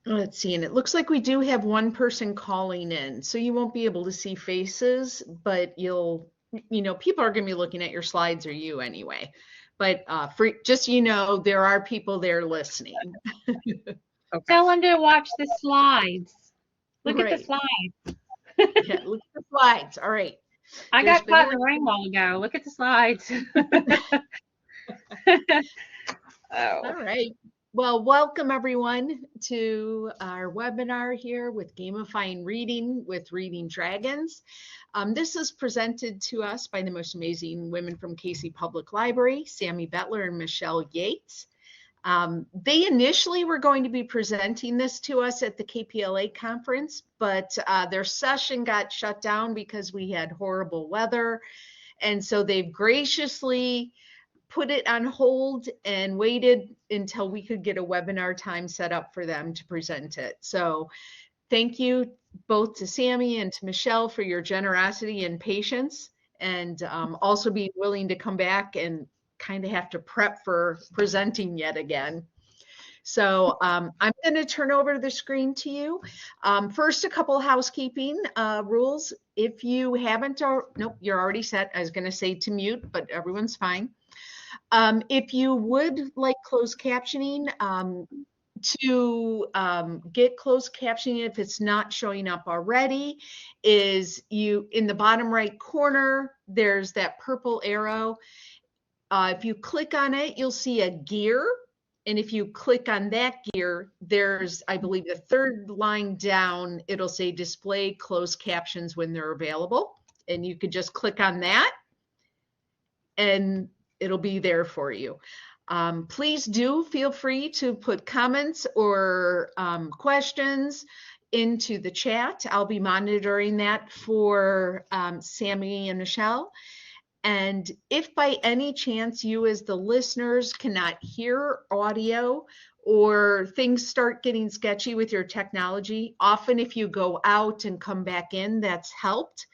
Let's see, and it looks like we do have one person calling in, so you won't be able to see faces, but people are going to be looking at your slides or you anyway. But for just so you know, there are people there listening. Okay. Tell them to watch the slides. Look at the Right. slides. Yeah, look at the slides. All right. I There's got been caught in the rain a while ago. Look at the slides. All Oh. right. Well, welcome everyone to our webinar here with Gamifying Reading with Reading Dragons. This is presented to us by the most amazing women from Casey Public Library, Sammy Bettler and Michelle Yates. They initially were going to be presenting this to us at the KPLA conference, but their session got shut down because we had horrible weather. And so they've graciously put it on hold and waited until we could get a webinar time set up for them to present it. So thank you both to Sammy and to Michelle for your generosity and patience, and also being willing to come back and kind of have to prep for presenting yet again. So I'm going to turn over the screen to you. First, a couple housekeeping rules. If you haven't, nope, you're already set. I was going to say to mute, but everyone's fine. If you would like closed captioning, to get closed captioning, if it's not showing up already, is you in the bottom right corner, there's that purple arrow. If you click on it, you'll see a gear. And if you click on that gear, there's, I believe, the third line down, it'll say display closed captions when they're available. And you could just click on that and it'll be there for you. Please do feel free to put comments or questions into the chat. I'll be monitoring that for Sammy and Michelle. And if by any chance you as the listeners cannot hear audio or things start getting sketchy with your technology, often if you go out and come back in, that's helped.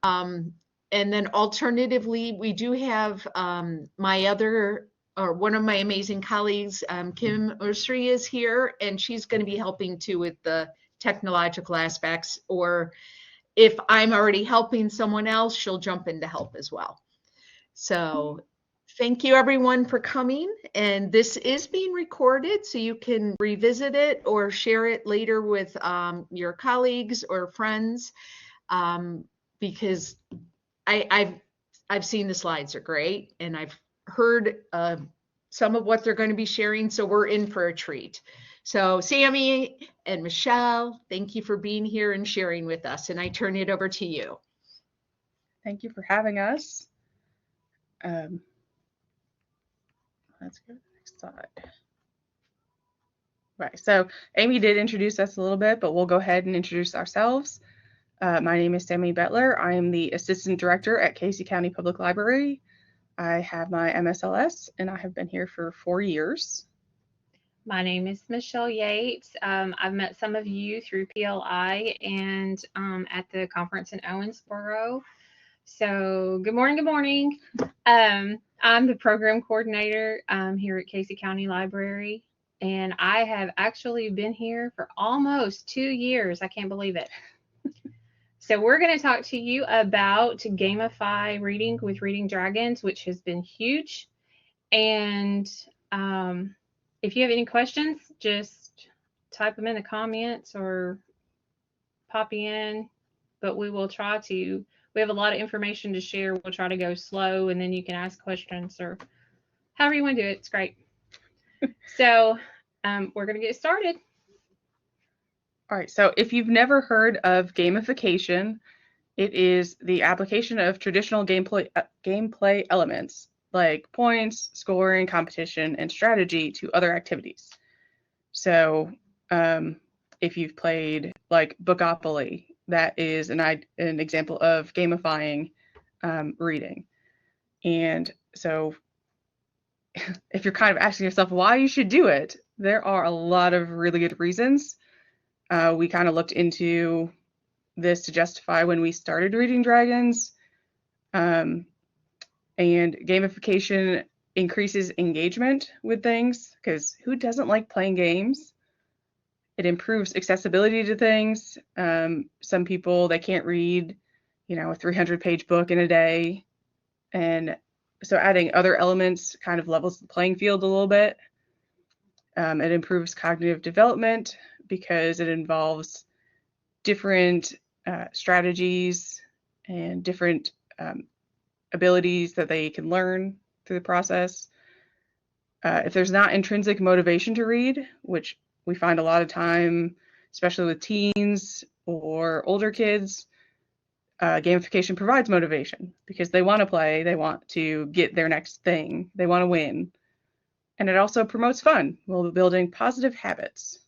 And then alternatively, we do have one of my amazing colleagues, Kim Ursri, is here, and she's going to be helping too with the technological aspects, or if I'm already helping someone else, she'll jump in to help as well. So thank you everyone for coming, and this is being recorded so you can revisit it or share it later with your colleagues or friends, because I've seen the slides are great, and I've heard some of what they're going to be sharing, so we're in for a treat. So Sammy and Michelle, thank you for being here and sharing with us, and I turn it over to you. Thank you for having us. Let's go to the next slide. Right, so Amy did introduce us a little bit, but we'll go ahead and introduce ourselves. My name is Sammy Bettler. I am the Assistant Director at Casey County Public Library. I have my MSLS, and I have been here for 4 years. My name is Michelle Yates. I've met some of you through PLI and at the conference in Owensboro. So good morning, good morning. I'm the program coordinator here at Casey County Library, and I have actually been here for almost 2 years. I can't believe it. So we're going to talk to you about Gamify Reading with Reading Dragons, which has been huge. And if you have any questions, just type them in the comments or pop in. But we will try to, we have a lot of information to share. We'll try to go slow, and then you can ask questions or however you want to do it. It's great. So we're going to get started. All right, so if you've never heard of gamification, it is the application of traditional gameplay elements like points, scoring, competition, and strategy to other activities. So if you've played like Bookopoly, that is an example of gamifying reading. And so if you're kind of asking yourself why you should do it, there are a lot of really good reasons. We kind of looked into this to justify when we started Reading Dragons. And gamification increases engagement with things, because who doesn't like playing games? It improves accessibility to things. Some people, they can't read, a 300-page book in a day. And so adding other elements kind of levels the playing field a little bit. It improves cognitive development because it involves different strategies and different abilities that they can learn through the process. If there's not intrinsic motivation to read, which we find a lot of time, especially with teens or older kids, gamification provides motivation because they want to play, they want to get their next thing, they want to win. And it also promotes fun while building positive habits.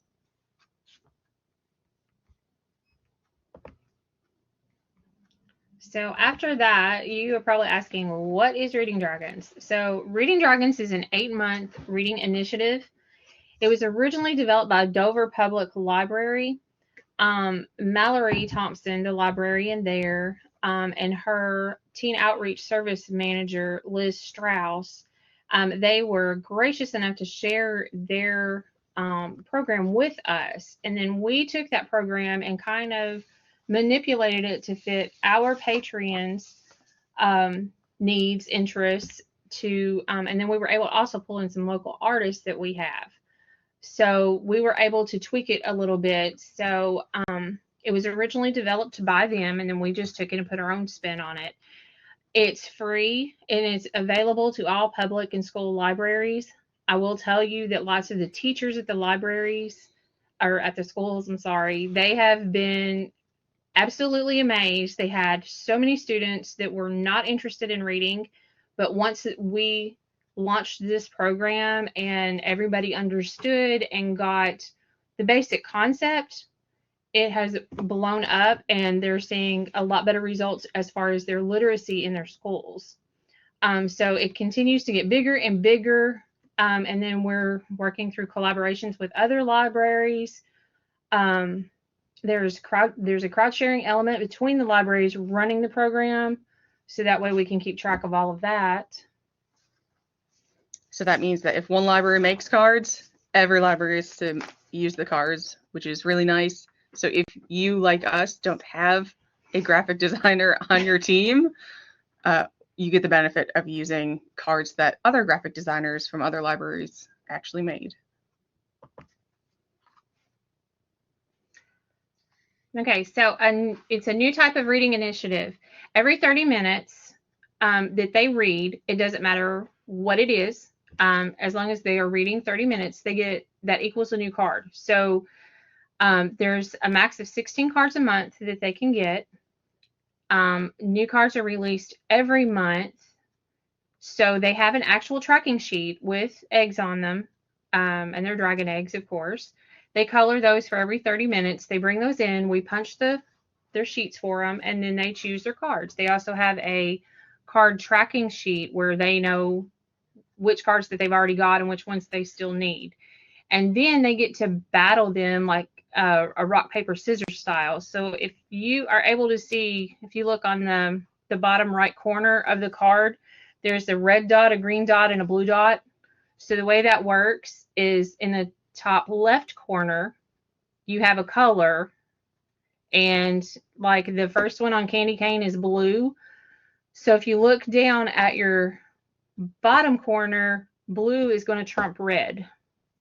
So after that, you are probably asking, what is Reading Dragons? So Reading Dragons is an 8-month reading initiative. It was originally developed by Dover Public Library. Mallory Thompson, the librarian there, and her teen outreach service manager, Liz Strauss, they were gracious enough to share their program with us. And then we took that program and kind of manipulated it to fit our patrons' needs, interests, and then we were able to also pull in some local artists that we have. So we were able to tweak it a little bit. So it was originally developed by them, and then we just took it and put our own spin on it. It's free, and it's available to all public and school libraries. I will tell you that lots of the teachers at the libraries, or at the schools, they have been absolutely amazed. They had so many students that were not interested in reading, but once we launched this program and everybody understood and got the basic concept, it has blown up, and they're seeing a lot better results as far as their literacy in their schools. So it continues to get bigger and bigger, and then we're working through collaborations with other libraries. There's a crowd sharing element between the libraries running the program, so that way we can keep track of all of that. So that means that if one library makes cards, every library is to use the cards, which is really nice. So if you, like us, don't have a graphic designer on your team, you get the benefit of using cards that other graphic designers from other libraries actually made. Okay, so it's a new type of reading initiative. Every 30 minutes that they read, it doesn't matter what it is, as long as they are reading 30 minutes, that equals a new card. So there's a max of 16 cards a month that they can get. New cards are released every month. So they have an actual tracking sheet with eggs on them, and they're dragon eggs, of course. They color those for every 30 minutes. They bring those in. We punch their sheets for them, and then they choose their cards. They also have a card tracking sheet where they know which cards that they've already got and which ones they still need. And then they get to battle them like a rock, paper, scissors style. So if you are able to see, if you look on the bottom right corner of the card, there's a red dot, a green dot, and a blue dot. So the way that works is in the top left corner, you have a color, and like the first one on candy cane is blue. So if you look down at your bottom corner, blue is going to trump red.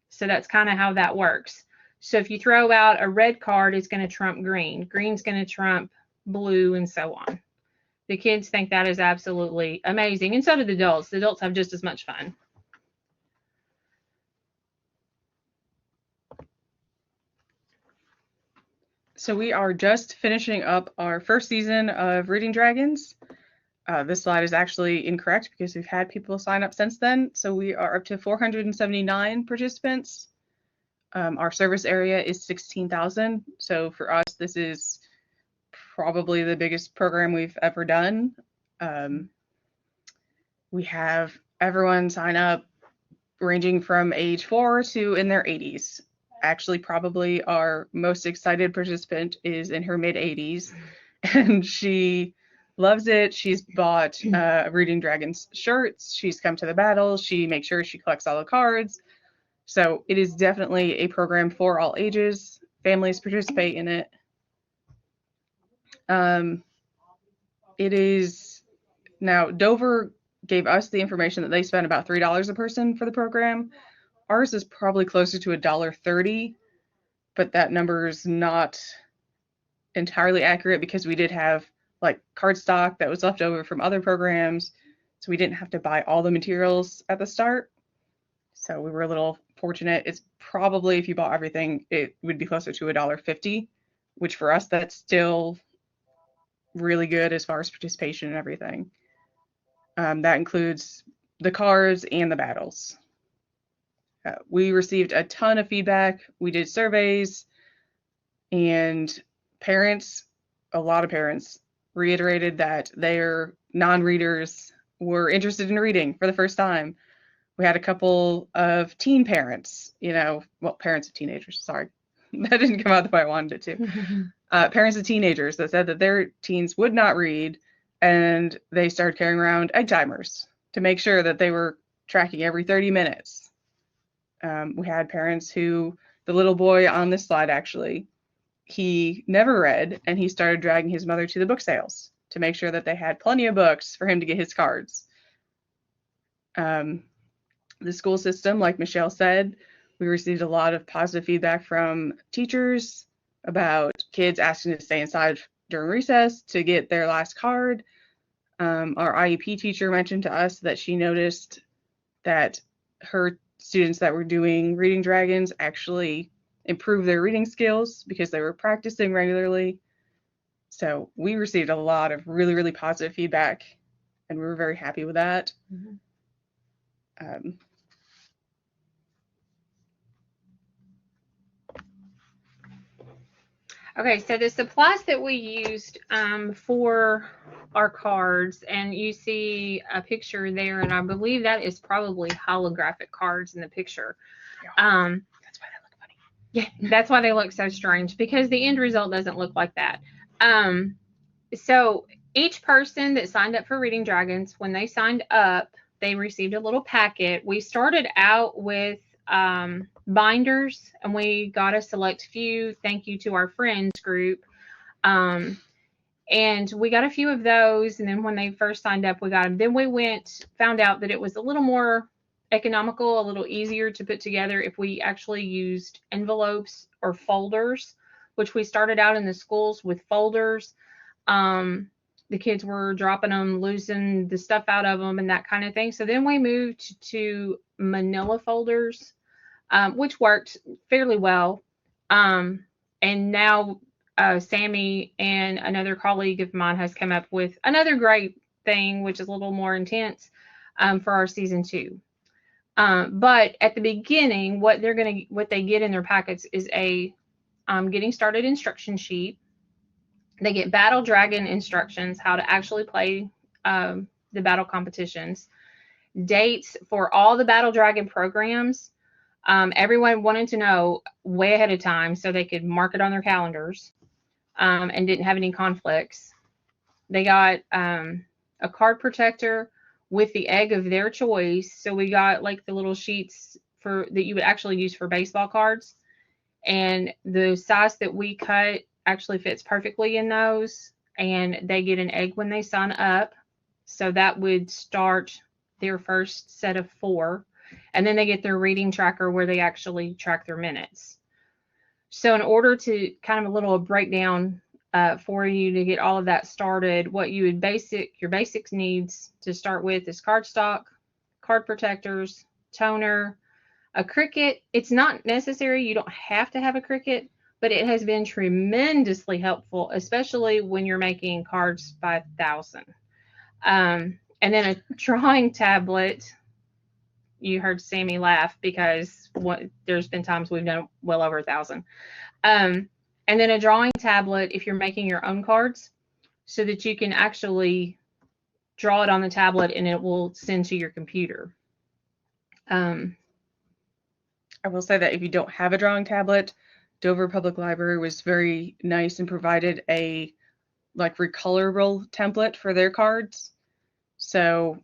So that's kind of how that works. So if you throw out a red card, it's going to trump green. Green's going to trump blue, and so on. The kids think that is absolutely amazing, and so do the adults. The adults have just as much fun. So we are just finishing up our first season of Reading Dragons. This slide is actually incorrect because we've had people sign up since then. So we are up to 479 participants. Our service area is 16,000. So for us, this is probably the biggest program we've ever done. We have everyone sign up ranging from age 4 to in their 80s. Actually, probably our most excited participant is in her mid-80s, and she loves it. She's bought Reading Dragons shirts. She's come to the battles. She makes sure she collects all the cards. So it is definitely a program for all ages. families participate in it. It is now Dover gave us the information that they spent about $3 a person for the program. Ours is probably closer to $1.30, but that number is not entirely accurate because we did have like cardstock that was left over from other programs, so we didn't have to buy all the materials at the start. So we were a little fortunate. It's probably, if you bought everything, it would be closer to $1.50, which for us, that's still really good as far as participation and everything. That includes the cards and the battles. We received a ton of feedback. We did surveys, and parents, a lot of parents, reiterated that their non-readers were interested in reading for the first time. We had a couple of teen parents, parents of teenagers, sorry. That didn't come out the way I wanted it to. Parents of teenagers that said that their teens would not read, and they started carrying around egg timers to make sure that they were tracking every 30 minutes. We had parents who, the little boy on this slide actually, he never read, and he started dragging his mother to the book sales to make sure that they had plenty of books for him to get his cards. The school system, like Michelle said, we received a lot of positive feedback from teachers about kids asking to stay inside during recess to get their last card. Our IEP teacher mentioned to us that she noticed that her students that were doing Reading Dragons actually improved their reading skills because they were practicing regularly. So we received a lot of really, really positive feedback, and we were very happy with that. Okay, so the supplies that we used for our cards, and you see a picture there, and I believe that is probably holographic cards in the picture. Yeah. That's why they look funny. Yeah, that's why they look so strange, because the end result doesn't look like that. So each person that signed up for Reading Dragons, when they signed up, they received a little packet. We started out with binders, and we got a select few. Thank you to our friends group. And we got a few of those. And then when they first signed up, we got them. Then we found out that it was a little more economical, a little easier to put together if we actually used envelopes or folders, which we started out in the schools with folders. The kids were dropping them, losing the stuff out of them, and that kind of thing. So then we moved to manila folders, which worked fairly well. And now Sammy and another colleague of mine has come up with another great thing, which is a little more intense for our season 2. But at the beginning, what they get in their packets is a getting started instruction sheet. They get Battle Dragon instructions, how to actually play the battle competitions, dates for all the Battle Dragon programs. Everyone wanted to know way ahead of time so they could mark it on their calendars and didn't have any conflicts. They got a card protector with the egg of their choice. So we got like the little sheets that you would actually use for baseball cards. And the size that we cut actually fits perfectly in those, and they get an egg when they sign up. So that would start their first set of 4, and then they get their reading tracker where they actually track their minutes. So in order to kind of a little breakdown for you to get all of that started, what you would your basics needs to start with is cardstock, card protectors, toner, a Cricut. It's not necessary, you don't have to have a Cricut, but it has been tremendously helpful, especially when you're making cards by 1,000. And then a drawing tablet. You heard Sammy laugh because there's been times we've done well over 1,000. And then a drawing tablet if you're making your own cards, so that you can actually draw it on the tablet and it will send to your computer. I will say that if you don't have a drawing tablet, Dover Public Library was very nice and provided a recolorable template for their cards. So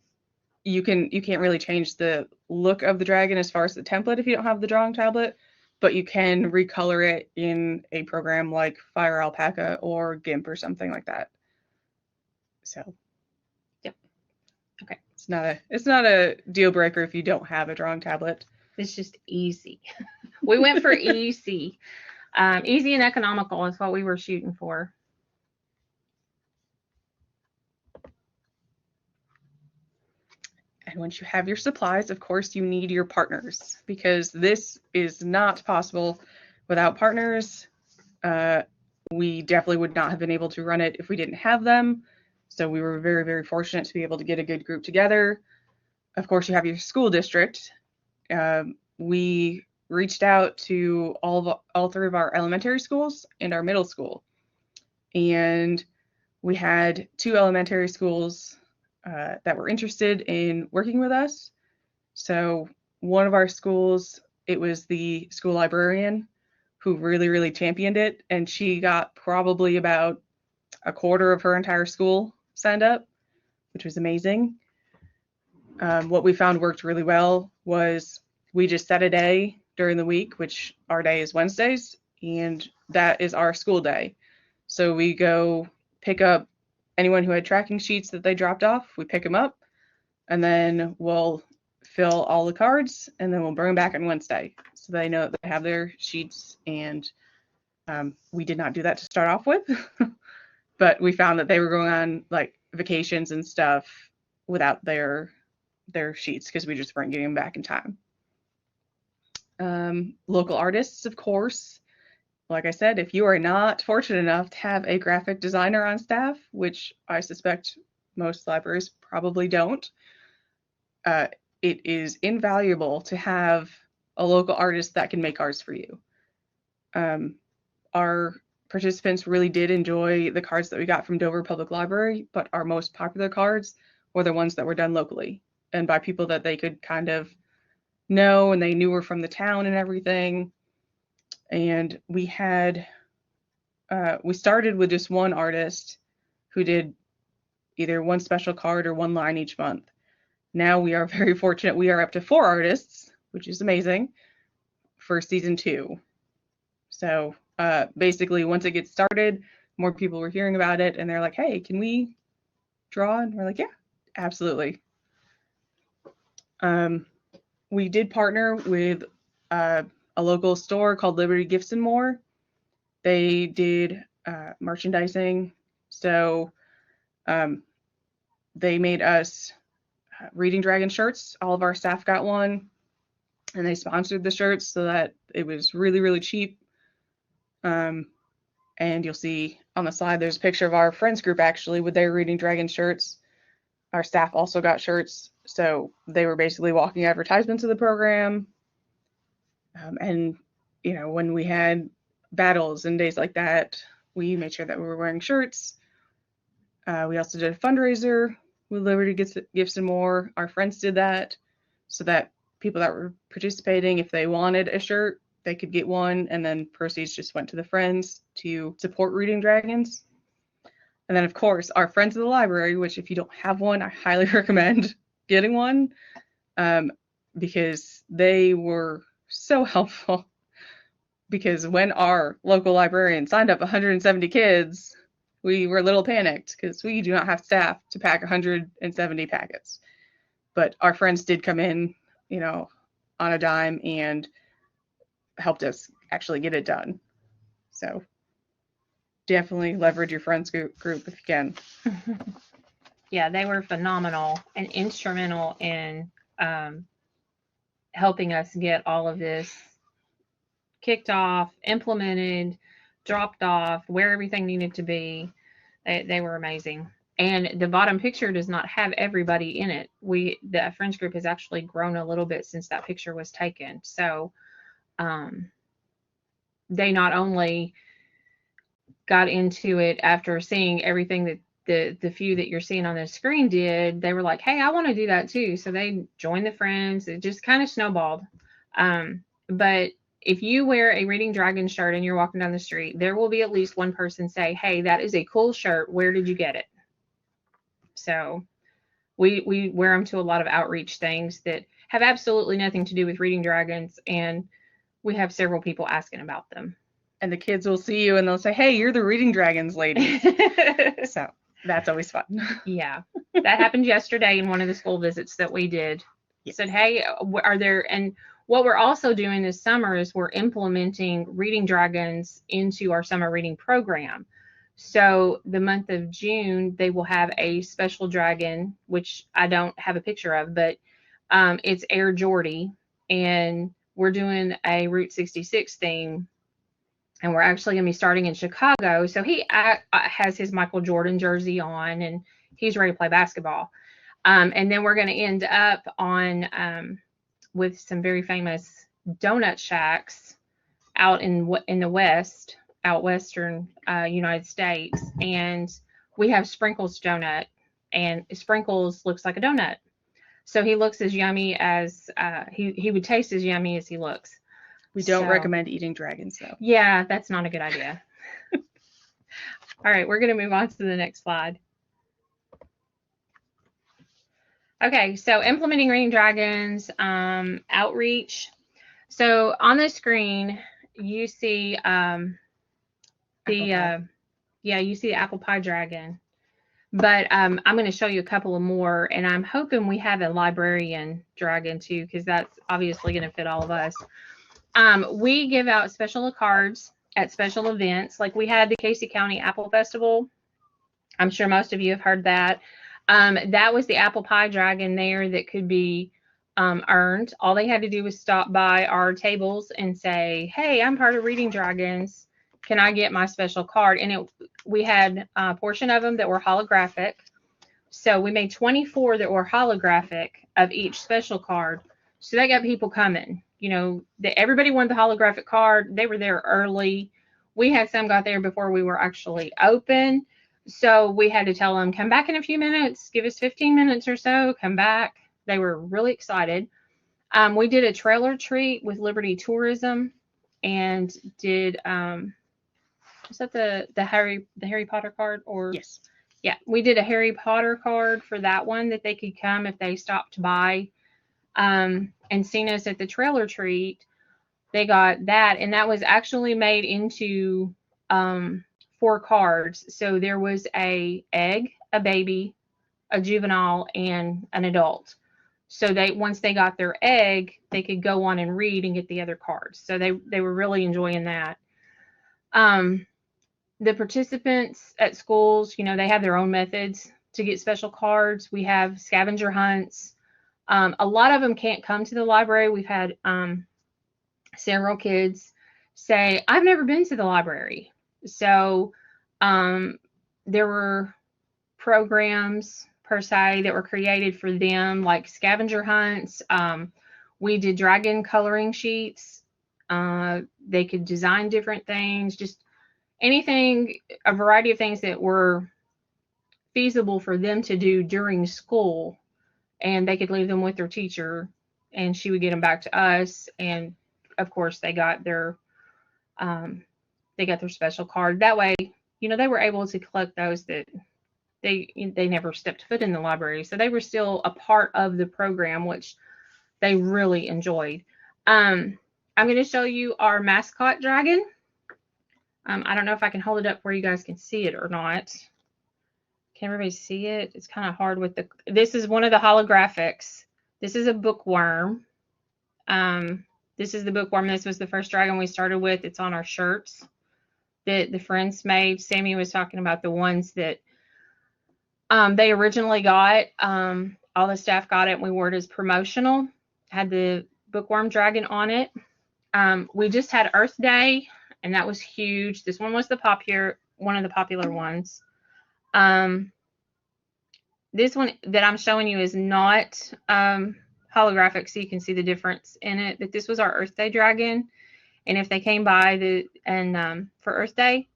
you can't really change the look of the dragon as far as the template if you don't have the drawing tablet, but you can recolor it in a program like Fire Alpaca or GIMP or something like that. So, Yep. Okay. It's not a deal breaker if you don't have a drawing tablet. It's just easy. We went for easy. Easy and economical is what we were shooting for. And once you have your supplies, of course, you need your partners, because this is not possible without partners. We definitely would not have been able to run it if we didn't have them. So we were very, very fortunate to be able to get a good group together. Of course, you have your school district. We reached out to all three of our elementary schools and our middle school. And we had 2 elementary schools that were interested in working with us. So one of our schools, it was the school librarian who really, really championed it. And she got probably about a quarter of her entire school signed up, which was amazing. What we found worked really well was we just set a day during the week, which our day is Wednesdays, and that is our school day. So we go pick up anyone who had tracking sheets that they dropped off, we pick them up, and then we'll fill all the cards, and then we'll bring them back on Wednesday. So they know that they have their sheets, and we did not do that to start off with, but we found that they were going on like vacations and stuff without their sheets because we just weren't getting them back in time. Local artists, of course. Like I said, if you are not fortunate enough to have a graphic designer on staff, which I suspect most libraries probably don't, it is invaluable to have a local artist that can make cards for you. Our participants really did enjoy the cards that we got from Dover Public Library, but our most popular cards were the ones that were done locally and by people that they could kind of know and they knew were from the town and everything. And we started with just one artist who did either one special card or one line each month. Now we are very fortunate. We are up to 4 artists, which is amazing, for season 2. So basically, once it gets started, more people were hearing about it, and they're like, hey, can we draw? And we're like, yeah, absolutely. We did partner with a local store called Liberty Gifts and More. They did merchandising. So they made us Reading Dragon shirts. All of our staff got one, and they sponsored the shirts so that it was really, really cheap. And you'll see on the slide, there's a picture of our friends group actually with their Reading Dragon shirts. Our staff also got shirts. So they were basically walking advertisements of the program. And, you know, when we had battles and days like that, we made sure that we were wearing shirts. We also did a fundraiser with Liberty Gifts and More. Our friends did that so that people that were participating, if they wanted a shirt, they could get one, and then proceeds just went to the friends to support Reading Dragons. And then, of course, our friends of the library, which if you don't have one, I highly recommend getting one, because they were so helpful. Because when our local librarian signed up 170 kids, we were a little panicked because we do not have staff to pack 170 packets. But our friends did come in, you know, on a dime and helped us actually get it done. So definitely leverage your friends group if you can. Yeah, they were phenomenal and instrumental in helping us get all of this kicked off, implemented, dropped off, where everything needed to be. They were amazing. And the bottom picture does not have everybody in it. The friends group has actually grown a little bit since that picture was taken. So they not only got into it after seeing everything that the few that you're seeing on the screen did, they were like, hey, I want to do that too. So they joined the friends. It just kind of snowballed. But if you wear a Reading Dragon shirt and you're walking down the street, there will be at least one person say, hey, that is a cool shirt. Where did you get it? So we wear them to a lot of outreach things that have absolutely nothing to do with Reading Dragons. And we have several people asking about them. And the kids will see you and they'll say, hey, you're the Reading Dragons lady. So that's always fun. Yeah, that happened yesterday in one of the school visits that we did. Yes. Said, hey, are there, and what we're also doing this summer is we're implementing Reading Dragons into our summer reading program. So the month of June, they will have a special dragon, which I don't have a picture of, but it's Air Jordy, and we're doing a Route 66 theme. And we're actually going to be starting in Chicago. So he has his Michael Jordan jersey on, and he's ready to play basketball. And then we're going to end up on with some very famous donut shacks out in the west, out western United States. And we have Sprinkles donut, and Sprinkles looks like a donut. So he looks as yummy as he would taste as yummy as he looks. We don't recommend eating dragons, though. Yeah, that's not a good idea. All right, we're going to move on to the next slide. Okay, so implementing Reading Dragons, outreach. So on the screen, you see you see the apple pie dragon. But I'm going to show you a couple of more, and I'm hoping we have a librarian dragon too, because that's obviously going to fit all of us. We give out special cards at special events. Like we had the Casey County Apple Festival. I'm sure most of you have heard that. That was the apple pie dragon there that could be earned. All they had to do was stop by our tables and say, hey, I'm part of Reading Dragons. Can I get my special card? And we had a portion of them that were holographic. So we made 24 that were holographic of each special card. So that got people coming. You know, everybody wanted the holographic card. They were there early. We had some got there before we were actually open. So we had to tell them, come back in a few minutes. Give us 15 minutes or so. Come back. They were really excited. We did a trailer treat with Liberty Tourism and did, is that the Harry Potter card? Or yes. Yeah, we did a Harry Potter card for that one that they could come if they stopped by. And seen us at the trailer treat. They got that, and that was actually made into 4 cards. So there was a egg, a baby, a juvenile, and an adult. So once they got their egg, they could go on and read and get the other cards. So they were really enjoying that. The participants at schools, you know, they have their own methods to get special cards. We have scavenger hunts. A lot of them can't come to the library. We've had several kids say, I've never been to the library. So there were programs per se that were created for them, like scavenger hunts. We did dragon coloring sheets. They could design different things, just anything, a variety of things that were feasible for them to do during school. And they could leave them with their teacher, and she would get them back to us. And of course, they got their special card. That way, you know, they were able to collect those that they never stepped foot in the library, so they were still a part of the program, which they really enjoyed. I'm going to show you our mascot dragon. I don't know if I can hold it up where you guys can see it or not. Can everybody see it? It's kind of hard with this is one of the holographics. This is a bookworm. This is the bookworm. This was the first dragon we started with. It's on our shirts that the friends made. Sammy was talking about the ones that they originally got. All the staff got it, and we wore it as promotional. Had the bookworm dragon on it. We just had Earth Day, and that was huge. This one was one of the popular ones. This one that I'm showing you is not holographic, so you can see the difference in it. But this was our Earth Day dragon, and if they came by for Earth Day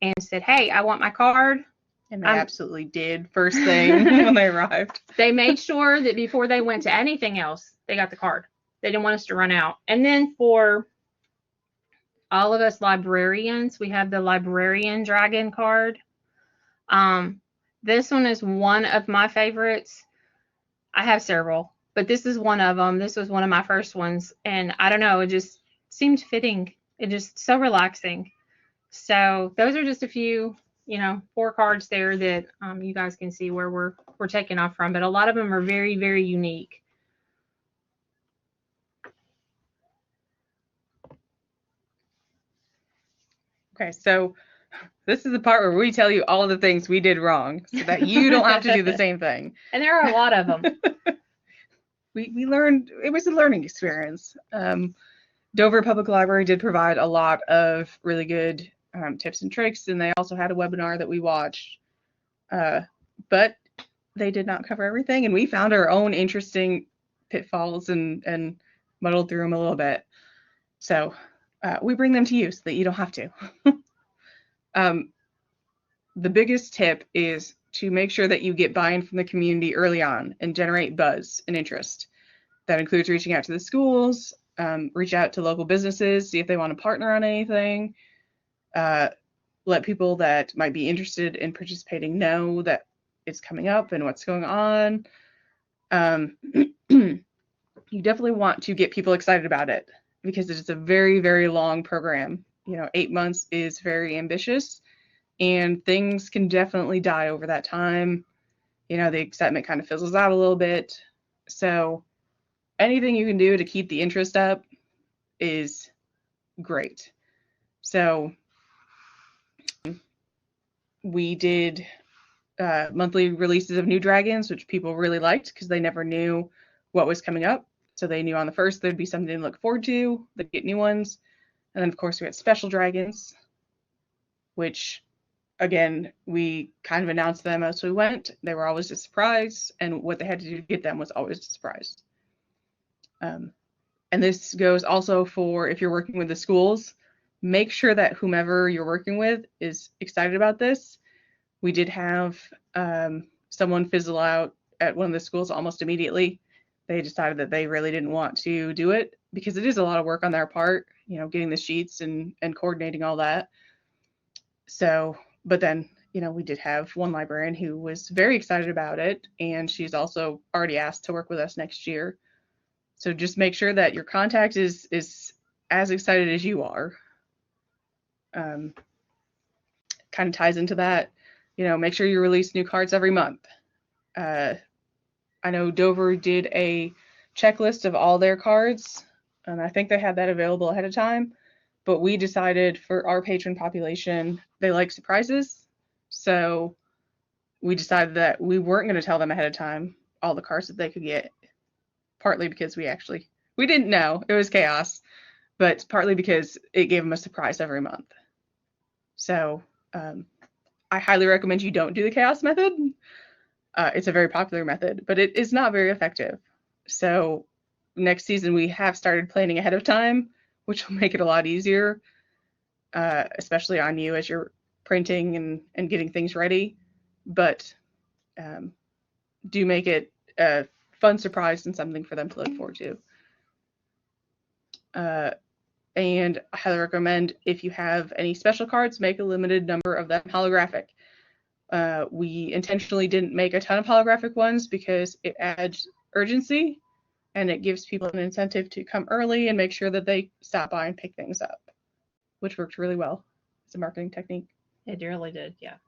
and said, "Hey, I want my card," and they absolutely did first thing when they arrived. They made sure that before they went to anything else, they got the card. They didn't want us to run out. And then for all of us librarians, we have the librarian dragon card. This one is one of my favorites. I have several, but this is one of them. This was one of my first ones, and I don't know, it just seemed fitting and just so relaxing. So those are just a few, 4 cards there that you guys can see where we're taking off from, but a lot of them are very, very unique. Okay, so this is the part where we tell you all the things we did wrong so that you don't have to do the same thing. And there are a lot of them. We learned, it was a learning experience. Dover Public Library did provide a lot of really good tips and tricks, and they also had a webinar that we watched. But they did not cover everything, and we found our own interesting pitfalls and muddled through them a little bit. So we bring them to you so that you don't have to. The biggest tip is to make sure that you get buy-in from the community early on and generate buzz and interest. That includes reaching out to the schools, reach out to local businesses, see if they want to partner on anything, let people that might be interested in participating know that it's coming up and what's going on. You definitely want to get people excited about it because it is a very, very long program. 8 months is very ambitious, and things can definitely die over that time. The excitement kind of fizzles out a little bit. So anything you can do to keep the interest up is great. So we did monthly releases of new dragons, which people really liked because they never knew what was coming up. So they knew on the 1st there'd be something to look forward to. They'd get new ones. And then, of course, we had special dragons, which, again, we kind of announced them as we went. They were always a surprise, and what they had to do to get them was always a surprise. And this goes also for if you're working with the schools. Make sure that whomever you're working with is excited about this. We did have someone fizzle out at one of the schools almost immediately. They decided that they really didn't want to do it because it is a lot of work on their part, getting the sheets and coordinating all that. So, but then, we did have one librarian who was very excited about it, and she's also already asked to work with us next year. So just make sure that your contact is as excited as you are. Kind of ties into that. Make sure you release new cards every month. I know Dover did a checklist of all their cards, and I think they had that available ahead of time. But we decided for our patron population, they like surprises. So we decided that we weren't going to tell them ahead of time all the cards that they could get, partly because we didn't know. It was chaos, but partly because it gave them a surprise every month. So I highly recommend you don't do the chaos method. It's a very popular method, but it is not very effective. So next season we have started planning ahead of time, which will make it a lot easier, especially on you as you're printing and getting things ready. But do make it a fun surprise and something for them to look forward to. And I highly recommend, if you have any special cards, make a limited number of them holographic. We intentionally didn't make a ton of holographic ones because it adds urgency and it gives people an incentive to come early and make sure that they stop by and pick things up, which worked really well. It's a marketing technique. It really did, yeah.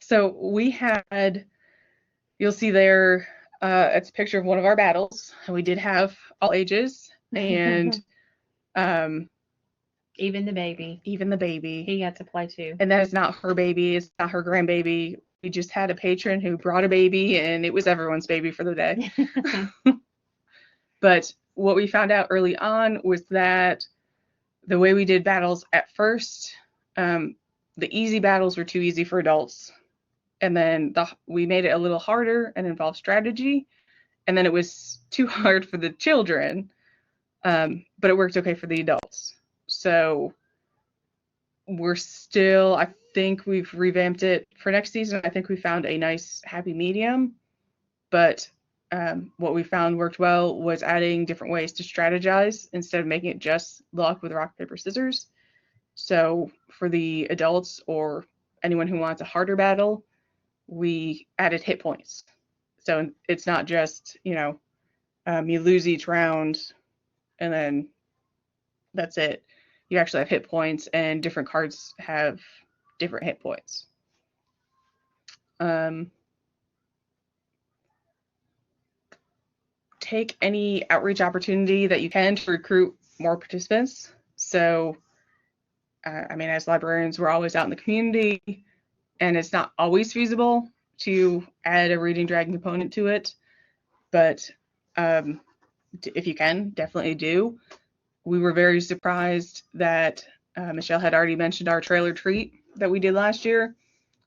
So we had, you'll see there, it's a picture of one of our battles. We did have all ages, and even the baby. He got to play too. And that is not her baby. It's not her grandbaby. We just had a patron who brought a baby, and it was everyone's baby for the day. But what we found out early on was that the way we did battles at first, the easy battles were too easy for adults. And then we made it a little harder and involved strategy. And then it was too hard for the children, but it worked okay for the adults. So we're still, I think we've revamped it for next season. I think we found a nice happy medium. But what we found worked well was adding different ways to strategize instead of making it just luck with rock, paper, scissors. So for the adults or anyone who wants a harder battle, we added hit points. So it's not just, You lose each round, and then that's it. You actually have hit points, and different cards have different hit points. Take any outreach opportunity that you can to recruit more participants. So, I mean, as librarians, we're always out in the community, and it's not always feasible to add a Reading Dragon component to it. But if you can, definitely do. We were very surprised that Michelle had already mentioned our trailer treat that we did last year,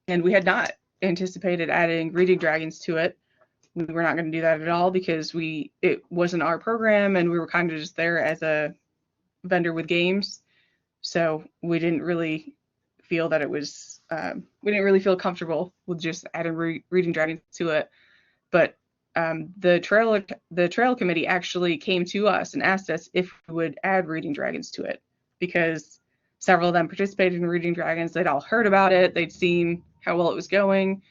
and we had not anticipated adding Reading Dragons to it. We were not going to do that at all because it wasn't our program, and we were kind of just there as a vendor with games. So we didn't really feel that it was, we didn't really feel comfortable with just adding Reading Dragons to it. But the trail committee actually came to us and asked us if we would add Reading Dragons to it, because several of them participated in Reading Dragons. They'd all heard about it. They'd seen how well it was going.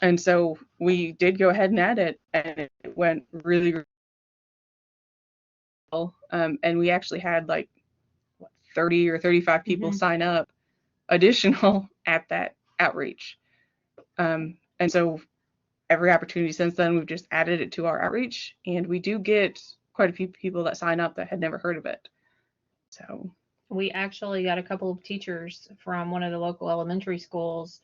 And so we did go ahead and add it, and it went really, really well. And we actually had like 30 or 35 people sign up additional at that outreach. And so every opportunity since then, we've just added it to our outreach, and we do get quite a few people that sign up that had never heard of it. So we actually got a couple of teachers from one of the local elementary schools.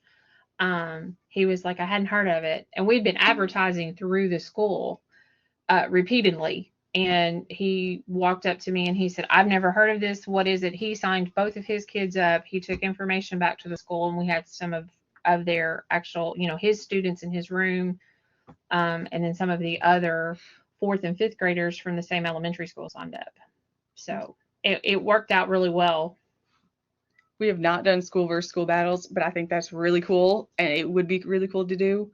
He was like, I hadn't heard of it. And we'd been advertising through the school repeatedly. And he walked up to me and he said, I've never heard of this. What is it? He signed both of his kids up. He took information back to the school, and we had some of their actual, his students in his room. And then some of the other 4th and 5th graders from the same elementary school signed up. So it worked out really well. We have not done school versus school battles, but I think that's really cool, and it would be really cool to do.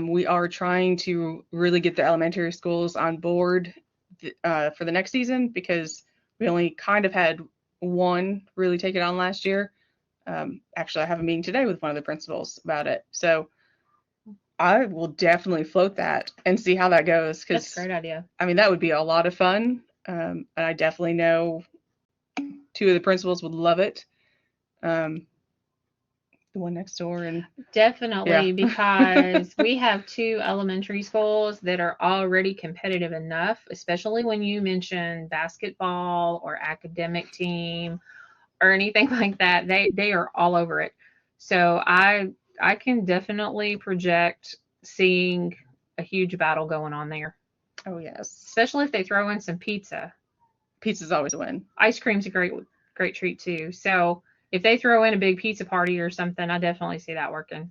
We are trying to really get the elementary schools on board for the next season, because we only kind of had one really take it on last year. Actually, I have a meeting today with one of the principals about it. So I will definitely float that and see how that goes. That's a great idea. I mean, that would be a lot of fun. And I definitely know 2 of the principals would love it. The one next door, and definitely, because we have 2 elementary schools that are already competitive enough, especially when you mention basketball or academic team or anything like that. They are all over it. So I can definitely project seeing a huge battle going on there. Oh yes, especially if they throw in some pizza. Pizza's always a win. Ice cream's a great treat too. So if they throw in a big pizza party or something, I definitely see that working.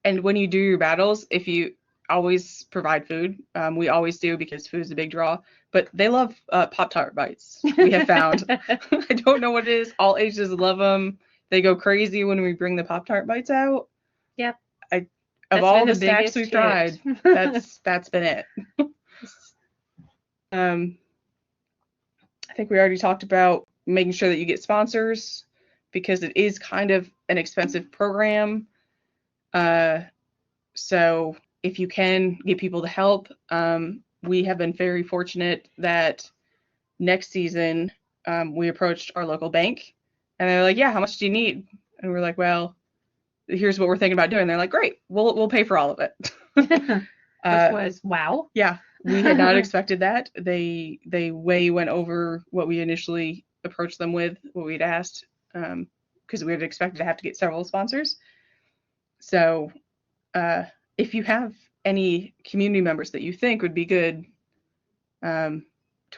And when you do your battles, if you always provide food, we always do, because food is a big draw. But they love Pop-Tart bites, we have found. I don't know what it is. All ages love them. They go crazy when we bring the Pop-Tart bites out. Yep. Of all the snacks we've tried, that's been it. I think we already talked about making sure that you get sponsors, because it is kind of an expensive program. So if you can get people to help, we have been very fortunate that next season we approached our local bank, and they're like, yeah, how much do you need? And we're like, well, here's what we're thinking about doing. They're like, great, we'll pay for all of it. Which was wow. Yeah, we had not expected that. They way went over what we initially approached them with, what we'd asked, because we had expected to have to get several sponsors. So if you have any community members that you think would be good to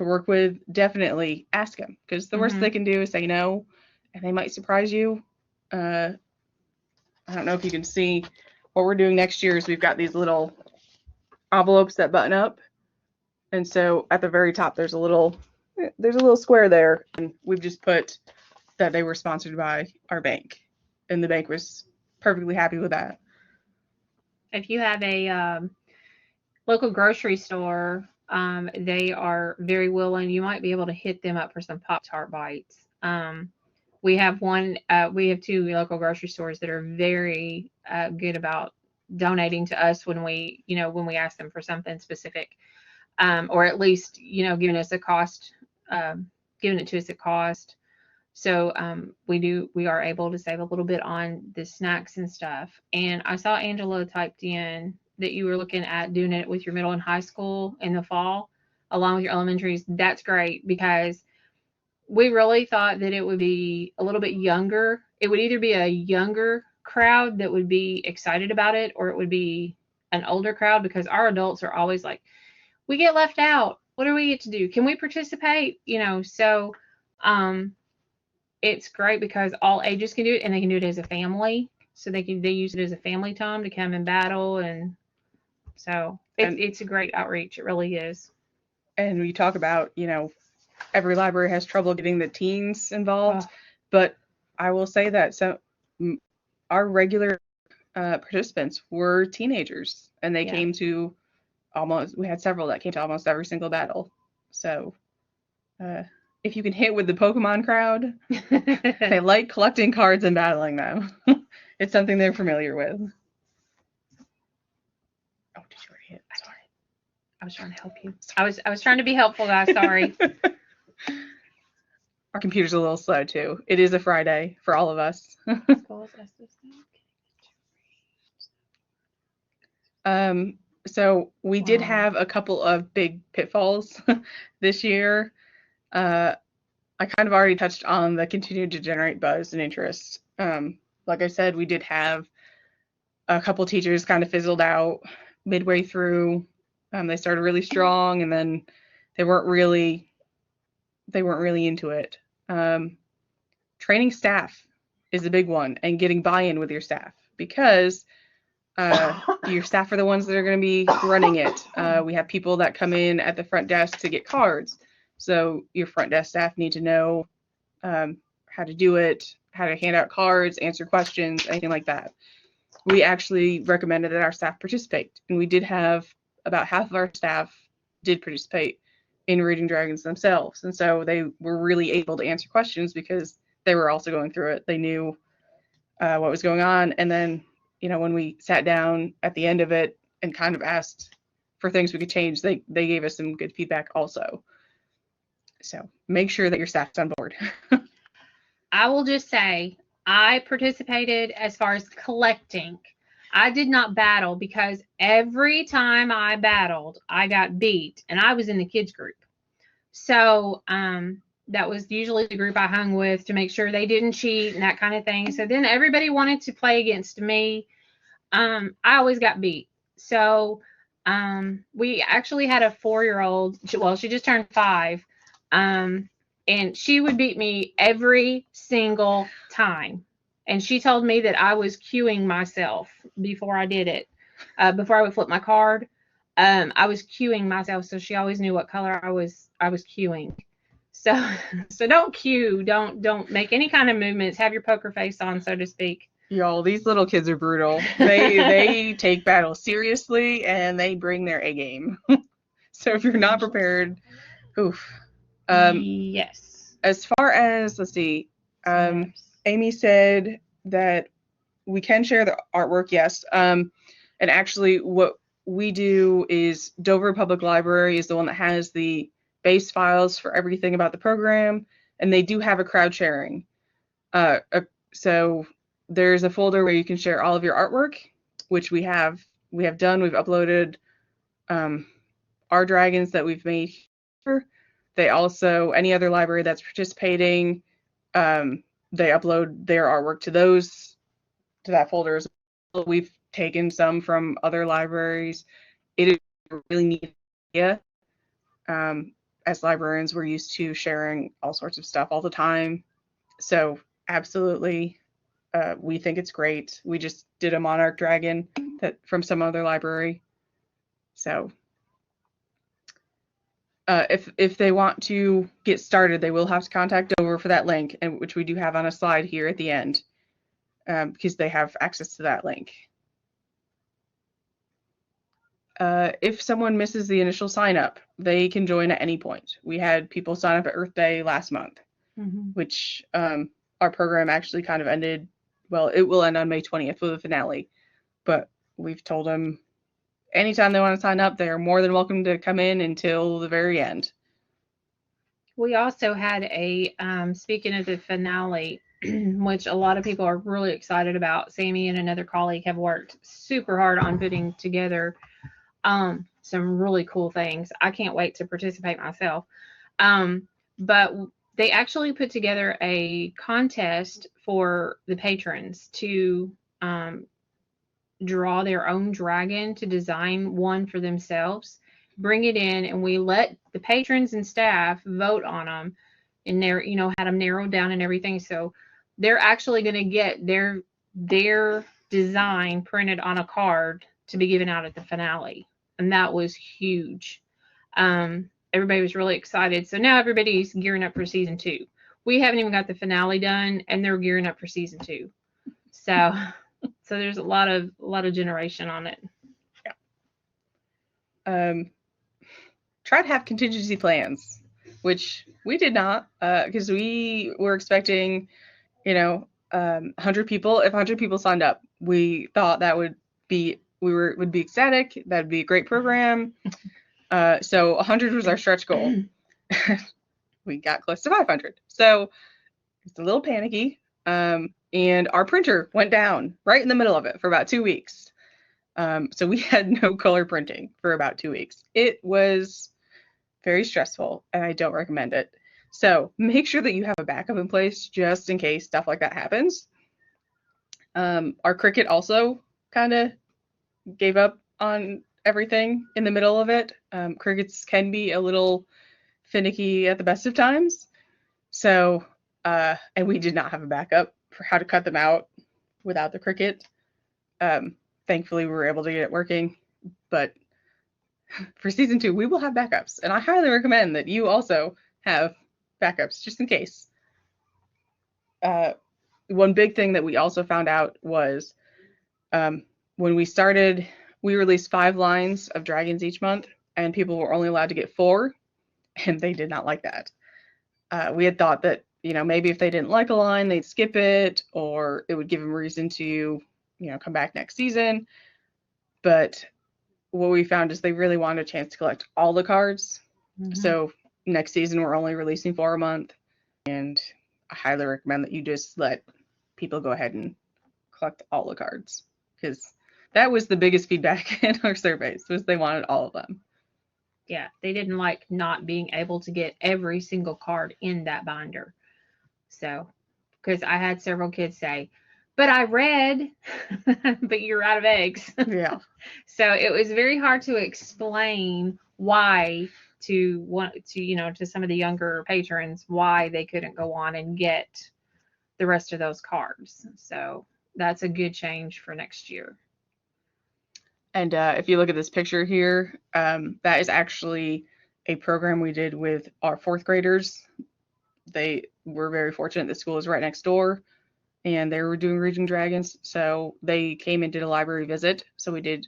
work with, definitely ask them, because the worst they can do is say no, and they might surprise you. I don't know if you can see what we're doing next year is we've got these little envelopes that button up, and so at the very top there's a little square there, and we've just put that they were sponsored by our bank, and the bank was perfectly happy with that. If you have a local grocery store, they are very willing. You might be able to hit them up for some Pop-Tart bites. We have 2 local grocery stores that are very good about donating to us when we ask them for something specific. or at least, giving us a cost, giving it to us at cost. So we are able to save a little bit on the snacks and stuff. And I saw Angela typed in that you were looking at doing it with your middle and high school in the fall, along with your elementaries. That's great, because we really thought that it would be a little bit younger. It would either be a younger crowd that would be excited about it, or it would be an older crowd, because our adults are always like, we get left out. What do we get to do? Can we participate? So it's great because all ages can do it, and they can do it as a family. So they use it as a family time to come and battle, and so it's a great outreach. It really is. And we talk about, every library has trouble getting the teens involved, but I will say that our regular participants were teenagers, and they came to we had several that came to almost every single battle. So if you can hit with the Pokemon crowd, they like collecting cards and battling them. It's something they're familiar with. Oh, did you already hit? Sorry. I was trying to help you. I was trying to be helpful, guys. Sorry. Our computer's a little slow too. It is a Friday for all of us. So we did have a couple of big pitfalls this year. I kind of already touched on the continued to generate buzz and interest. Like I said, we did have a couple teachers kind of fizzled out midway through. They started really strong, and then they weren't really into it. Training staff is a big one, and getting buy-in with your staff, because your staff are the ones that are going to be running it. We have people that come in at the front desk to get cards. So your front desk staff need to know how to do it, how to hand out cards, answer questions, anything like that. We actually recommended that our staff participate, and we did have about half of our staff did participate in Reading Dragons themselves. And so they were really able to answer questions because they were also going through it. They knew what was going on. And then, when we sat down at the end of it and kind of asked for things we could change, they gave us some good feedback also. So make sure that your staff's on board. I will just say I participated as far as collecting. I did not battle, because every time I battled, I got beat, and I was in the kids group. So that was usually the group I hung with to make sure they didn't cheat and that kind of thing. So then everybody wanted to play against me. I always got beat. So we actually had a 4-year-old. Well, she just turned 5. And she would beat me every single time. And she told me that I was cueing myself before I did it. Before I would flip my card, I was cueing myself, so she always knew what color I was cueing. So don't cue, don't make any kind of movements. Have your poker face on, so to speak. Y'all, these little kids are brutal. They take battle seriously, and they bring their A game. So if you're not prepared, oof. Yes. As far as, let's see, Amy said that we can share the artwork, yes. And actually what we do is Dover Public Library is the one that has the base files for everything about the program, and they do have a crowd sharing. So there's a folder where you can share all of your artwork, which we have done. We've uploaded our dragons that we've made here. They also, any other library that's participating, they upload their artwork to that folder as well. We've taken some from other libraries. It is a really neat idea. As librarians, we're used to sharing all sorts of stuff all the time. So absolutely, we think it's great. We just did a monarch dragon from some other library. So if they want to get started, they will have to contact Dover for that link, and which we do have on a slide here at the end, because they have access to that link. If someone misses the initial sign up, they can join at any point. We had people sign up at Earth Day last month, which our program actually kind of ended. Well, it will end on May 20th with a finale, but we've told them anytime they want to sign up, they are more than welcome to come in until the very end. We also had a, speaking of the finale, which a lot of people are really excited about. Sammy and another colleague have worked super hard on putting together some really cool things. I can't wait to participate myself. But they actually put together a contest for the patrons to draw their own dragon, to design one for themselves, bring it in, and we let the patrons and staff vote on them, and had them narrowed down and everything. So they're actually going to get their design printed on a card to be given out at the finale, and that was huge. Everybody was really excited. So now everybody's gearing up for season 2. We haven't even got the finale done, and they're gearing up for season 2. So there's a lot of generation on it. Yeah. Try to have contingency plans, which we did not, because we were expecting, 100 people. If 100 people signed up, we thought that would be ecstatic. That'd be a great program. So 100 was our stretch goal. We got close to 500. So it's a little panicky. And our printer went down right in the middle of it for about 2 weeks. So we had no color printing for about 2 weeks. It was very stressful, and I don't recommend it. So make sure that you have a backup in place just in case stuff like that happens. Our Cricut also kind of gave up on everything in the middle of it. Cricuts can be a little finicky at the best of times. So, and we did not have a backup for how to cut them out without the Cricut. Thankfully, we were able to get it working. But for season 2, we will have backups. And I highly recommend that you also have backups just in case. One big thing that we also found out was when we started, we released 5 lines of dragons each month, and people were only allowed to get 4, and they did not like that. We had thought that, maybe if they didn't like a line, they'd skip it, or it would give them a reason to, come back next season. But what we found is they really wanted a chance to collect all the cards. Mm-hmm. So next season, we're only releasing 4 a month, and I highly recommend that you just let people go ahead and collect all the cards, because that was the biggest feedback in our surveys, was they wanted all of them. Yeah, they didn't like not being able to get every single card in that binder. So, because I had several kids say, but I read, but you're out of eggs. Yeah. So it was very hard to explain why to some of the younger patrons, why they couldn't go on and get the rest of those cards. So that's a good change for next year. And if you look at this picture here, that is actually a program we did with our 4th graders. They were very fortunate. The school is right next door, and they were doing Raging Dragons. So they came and did a library visit. So we did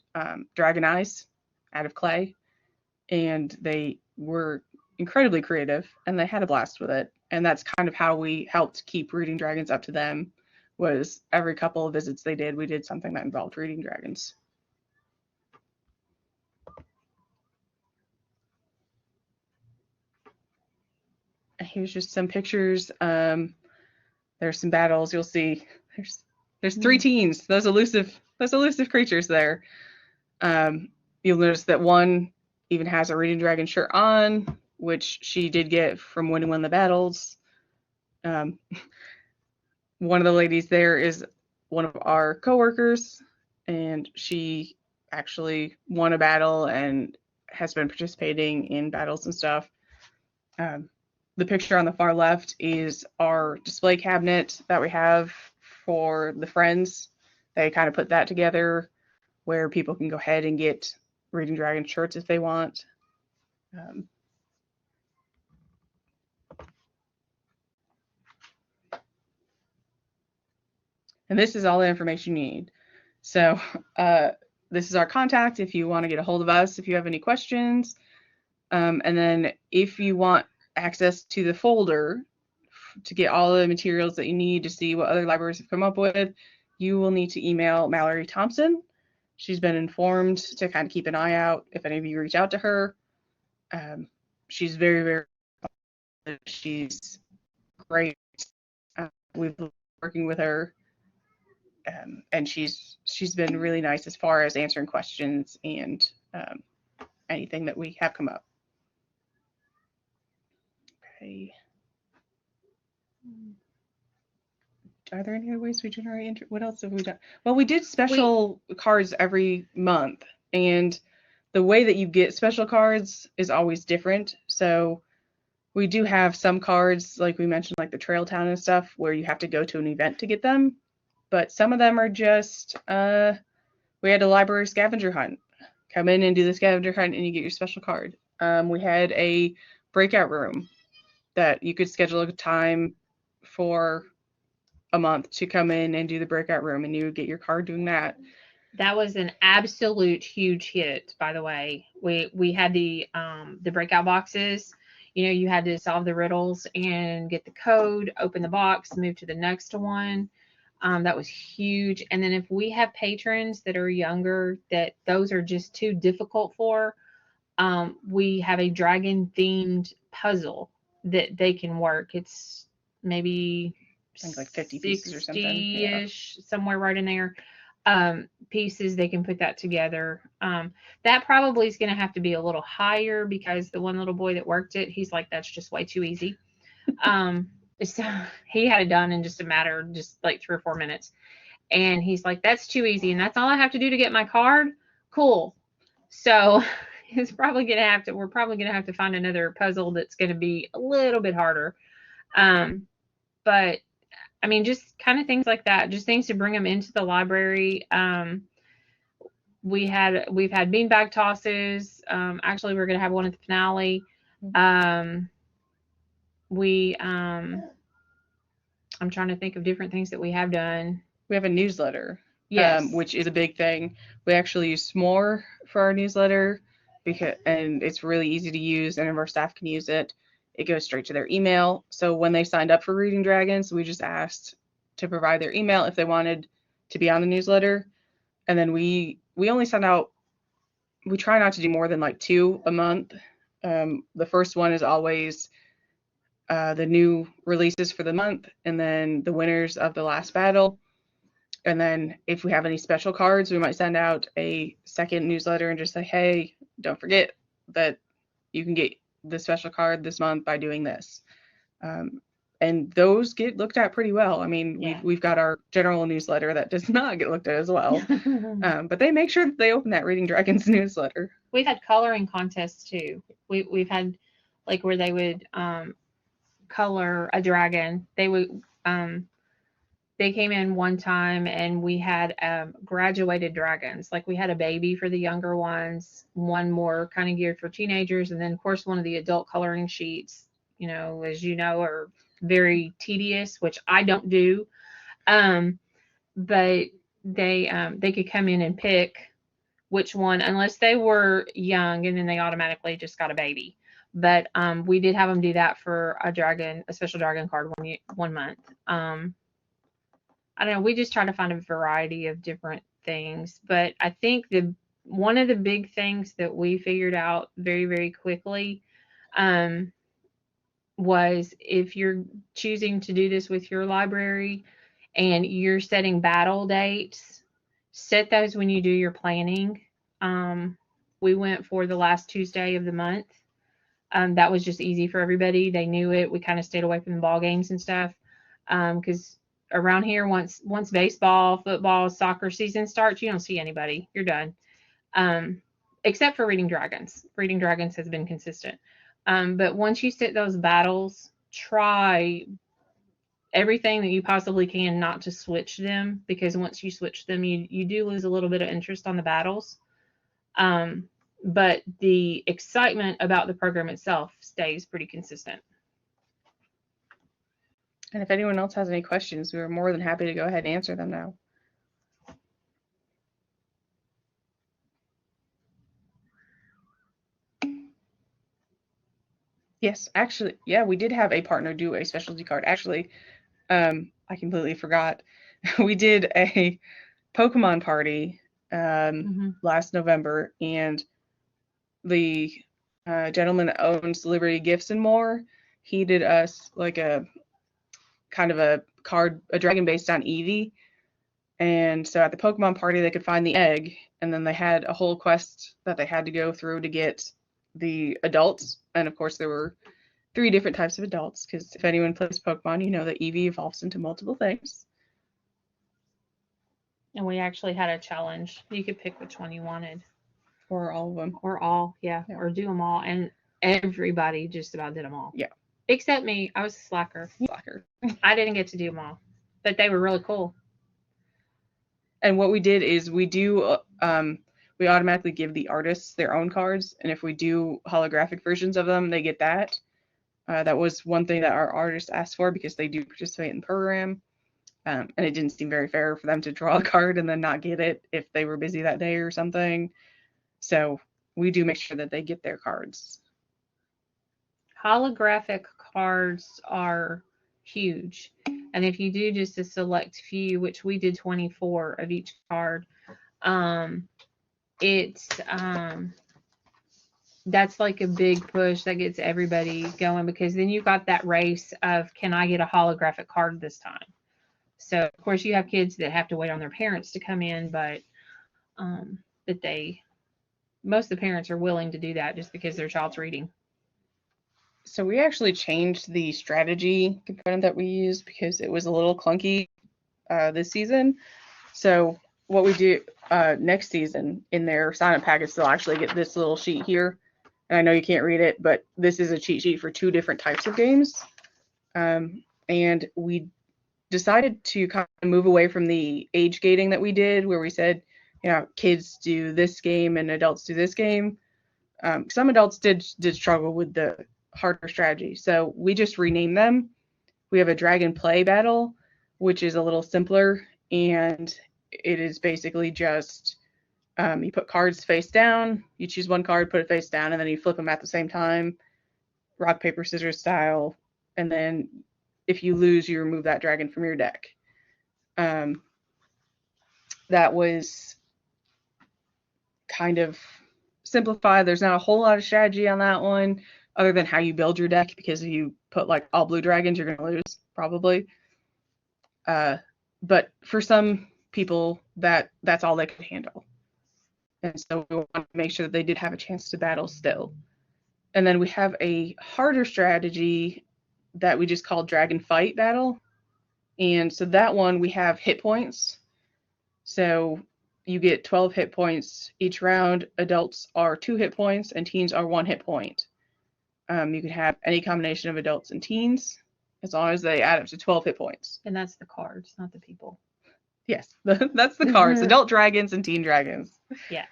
Dragon Eyes out of clay, and they were incredibly creative, and they had a blast with it. And that's kind of how we helped keep Reading Dragons up to them, was every couple of visits they did, we did something that involved Reading Dragons. Here's just some pictures. There's some battles. You'll see there's 3 teens. Those elusive creatures there. You'll notice that one even has a Reading Dragon shirt on, which she did get from winning one of the battles. One of the ladies there is one of our coworkers, and she actually won a battle and has been participating in battles and stuff. The picture on the far left is our display cabinet that we have for the friends. They kind of put that together where people can go ahead and get Reading Dragon shirts if they want. And this is all the information you need. So this is our contact if you want to get a hold of us, if you have any questions. And then if you want access to the folder to get all the materials that you need to see what other libraries have come up with, you will need to email Mallory Thompson. She's been informed to kind of keep an eye out if any of you reach out to her. She's very, very, she's great. We've been working with her, and she's been really nice as far as answering questions and anything that we have come up. Okay. Are there any other ways we generate interest? What else have we done? Well, we did special cards every month, and the way that you get special cards is always different. So we do have some cards, like we mentioned, like the Trail Town and stuff, where you have to go to an event to get them. But some of them are just, we had a library scavenger hunt. Come in and do the scavenger hunt and you get your special card. We had a breakout room that you could schedule a time for a month to come in and do the breakout room, and you would get your card doing that. That was an absolute huge hit, by the way. We had the breakout boxes. You know, you had to solve the riddles and get the code, open the box, move to the next one. That was huge. And then if we have patrons that are younger, that those are just too difficult for, we have a dragon themed puzzle that they can work. It's maybe I think like 50 pieces or something. 60-ish, somewhere right in there. Pieces, they can put that together. That probably is going to have to be a little higher because the one little boy that worked it, he's like, that's just way too easy. So he had it done in just a matter, just like 3 or 4 minutes. And he's like, that's too easy. And that's all I have to do to get my card. Cool. So we're probably going to have to find another puzzle that's going to be a little bit harder. But I mean, just kind of things like that, just things to bring them into the library. We've had beanbag tosses. Actually, we're going to have one at the finale. I'm trying to think of different things that we have done. We have a newsletter, yes, which is a big thing. We actually use S'more for our newsletter and it's really easy to use. Any of our staff can use it. It goes straight to their email. So when they signed up for Reading Dragons, we just asked to provide their email if they wanted to be on the newsletter. And then we only send out, we try not to do more than like 2 a month. The first one is always the new releases for the month, and then the winners of the last battle. And then if we have any special cards, we might send out a second newsletter and just say, hey, don't forget that you can get the special card this month by doing this. And those get looked at pretty well. I mean, yeah. we've got our general newsletter that does not get looked at as well. But they make sure that they open that Reading Dragons newsletter. We've had coloring contests too. We've had like where they would color a dragon. They came in one time and we had graduated dragons. Like we had a baby for the younger ones, one more kind of geared for teenagers, and then of course one of the adult coloring sheets, you know, as you know, are very tedious, which I don't do. But they could come in and pick which one, unless they were young, and then they automatically just got a baby. But we did have them do that for a special dragon card one month. I don't know. We just try to find a variety of different things. But I think one of the big things that we figured out very, very quickly was if you're choosing to do this with your library and you're setting battle dates, set those when you do your planning. We went for the last Tuesday of the month. That was just easy for everybody. They knew it. We kind of stayed away from the ball games and stuff because around here, once baseball, football, soccer season starts, you don't see anybody. You're done. Except for Reading Dragons. Reading Dragons has been consistent. But once you set those battles, try everything that you possibly can not to switch them, because once you switch them, you do lose a little bit of interest on the battles. But the excitement about the program itself stays pretty consistent. And if anyone else has any questions, we're more than happy to go ahead and answer them now. Yes, actually, yeah, we did have a partner do a specialty card. Actually, I completely forgot. We did a Pokemon party last November, and the gentleman that owns Liberty Gifts and More, he did us like a kind of a dragon based on Eevee. And so at the Pokemon party, they could find the egg, and then they had a whole quest that they had to go through to get the adults. And of course, there were 3 different types of adults, because if anyone plays Pokemon, you know that Eevee evolves into multiple things. And we actually had a challenge. You could pick which one you wanted. Or all of them. Or all, yeah. Or do them all. And everybody just about did them all. Yeah. Except me. I was a slacker. I didn't get to do them all. But they were really cool. And what we did is we automatically give the artists their own cards. And if we do holographic versions of them, they get that. That was one thing that our artists asked for, because they do participate in the program. And it didn't seem very fair for them to draw a card and then not get it if they were busy that day or something. So we do make sure that they get their cards. Holographic cards are huge. And if you do just a select few, which we did 24 of each card, that's like a big push that gets everybody going, because then you've got that race of, can I get a holographic card this time? So of course you have kids that have to wait on their parents to come in, but most of the parents are willing to do that just because their child's reading. So we actually changed the strategy component that we used because it was a little clunky this season. So what we do next season in their sign-up package, they'll actually get this little sheet here. And I know you can't read it, but this is a cheat sheet for 2 different types of games. And we decided to kind of move away from the age gating that we did, where we said, kids do this game and adults do this game. Some adults did struggle with the harder strategy, so we just renamed them. We have a dragon play battle, which is a little simpler, and it is basically just you put cards face down, you choose one card, put it face down, and then you flip them at the same time, rock paper scissors style, and then if you lose, you remove that dragon from your deck. That was kind of simplified. There's not a whole lot of strategy on that one, other than how you build your deck, because if you put like all blue dragons, you're going to lose probably. But for some people, that's all they could handle. And so we want to make sure that they did have a chance to battle still. And then we have a harder strategy that we just call Dragon Fight Battle. And so that one, we have hit points. So you get 12 hit points each round. Adults are 2 hit points and teens are 1 hit point. You can have any combination of adults and teens as long as they add up to 12 hit points. And that's the cards, not the people. Yes, that's the cards. Adult dragons and teen dragons. Yeah.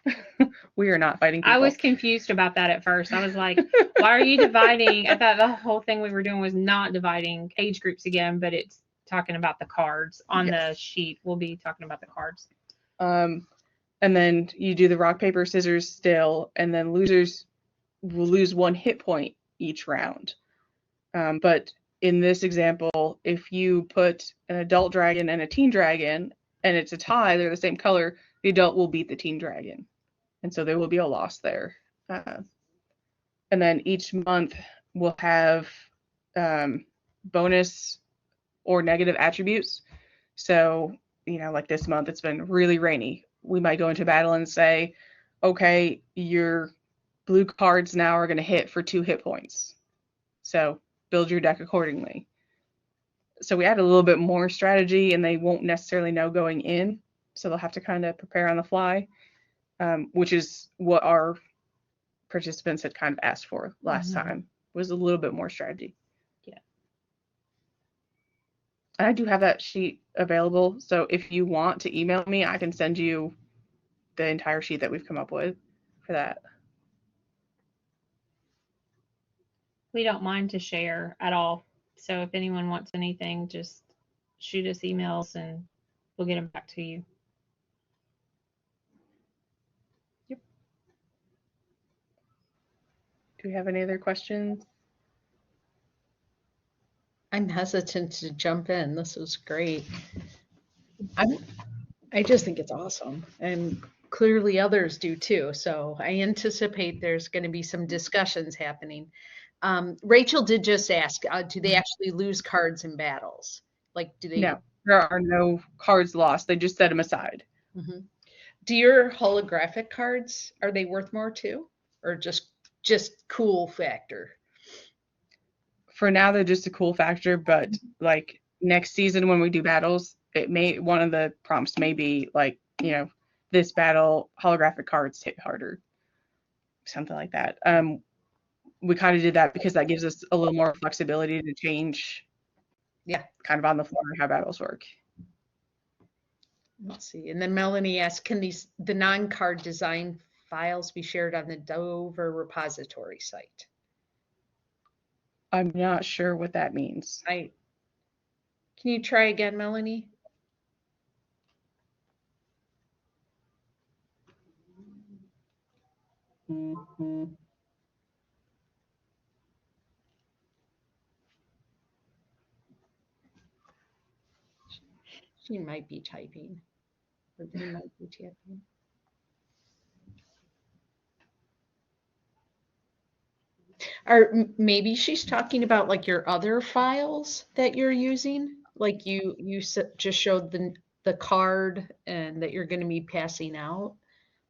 We are not fighting people. I was confused about that at first. I was like, why are you dividing? I thought the whole thing we were doing was not dividing age groups again, but it's talking about the cards. On the sheet, we'll be talking about the cards. And then you do the rock, paper, scissors still, and then losers will lose 1 hit point each round. But in this example, if you put an adult dragon and a teen dragon, and it's a tie, they're the same color, the adult will beat the teen dragon. And so there will be a loss there. And then each month we'll have bonus or negative attributes. So, like this month, it's been really rainy. We might go into battle and say, okay, your blue cards now are going to hit for 2 hit points. So build your deck accordingly. So we add a little bit more strategy, and they won't necessarily know going in. So they'll have to kind of prepare on the fly, which is what our participants had kind of asked for last time, was a little bit more strategy. Yeah. And I do have that sheet available. So if you want to email me, I can send you the entire sheet that we've come up with for that. We don't mind to share at all. So if anyone wants anything, just shoot us emails and we'll get them back to you. Yep. Do we have any other questions? I'm hesitant to jump in. This was great. I just think it's awesome. And clearly others do too. So I anticipate there's going to be some discussions happening. Rachel did just ask, do they actually lose cards in battles? Like, do they? No, there are no cards lost. They just set them aside. Mhm. Do your holographic cards, are they worth more too? Or just cool factor? For now, they're just a cool factor, but like next season when we do battles, one of the prompts may be like, this battle holographic cards hit harder, something like that. We kind of did that because that gives us a little more flexibility to change, kind of on the fly how battles work. Let's see. And then Melanie asked, can the non-card design files be shared on the Dover repository site? I'm not sure what that means. Can you try again, Melanie? Mm-hmm. She might be typing, or they might be typing. Or maybe she's talking about like your other files that you're using, like you just showed the card and that you're going to be passing out.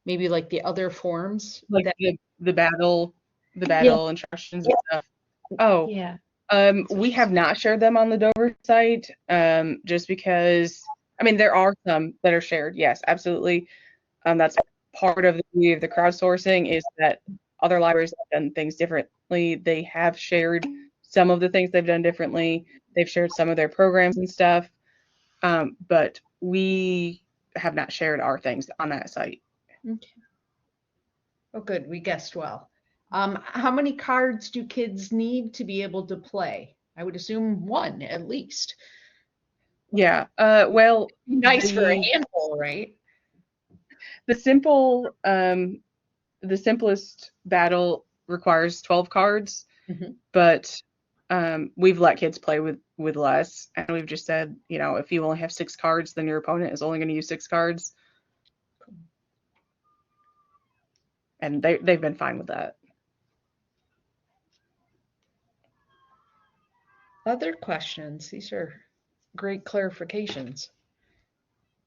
Maybe like the other forms, like that, the battle instructions and stuff. Oh, Yeah. We have not shared them on the Dover site, just because, I mean, there are some that are shared. Yes, absolutely. That's part of the beauty of the crowdsourcing, is that other libraries have done things differently. They have shared some of the things they've done differently. They've shared some of their programs and stuff, but we have not shared our things on that site. okay. Oh, good. We guessed well. How many cards do kids need to be able to play? I would assume one at least. Yeah. Well, Nice for a handful, right? The simplest battle requires 12 cards, but we've let kids play with less, and we've just said, if you only have 6 cards, then your opponent is only going to use 6 cards. And they've been fine with that. Other questions? These are great clarifications.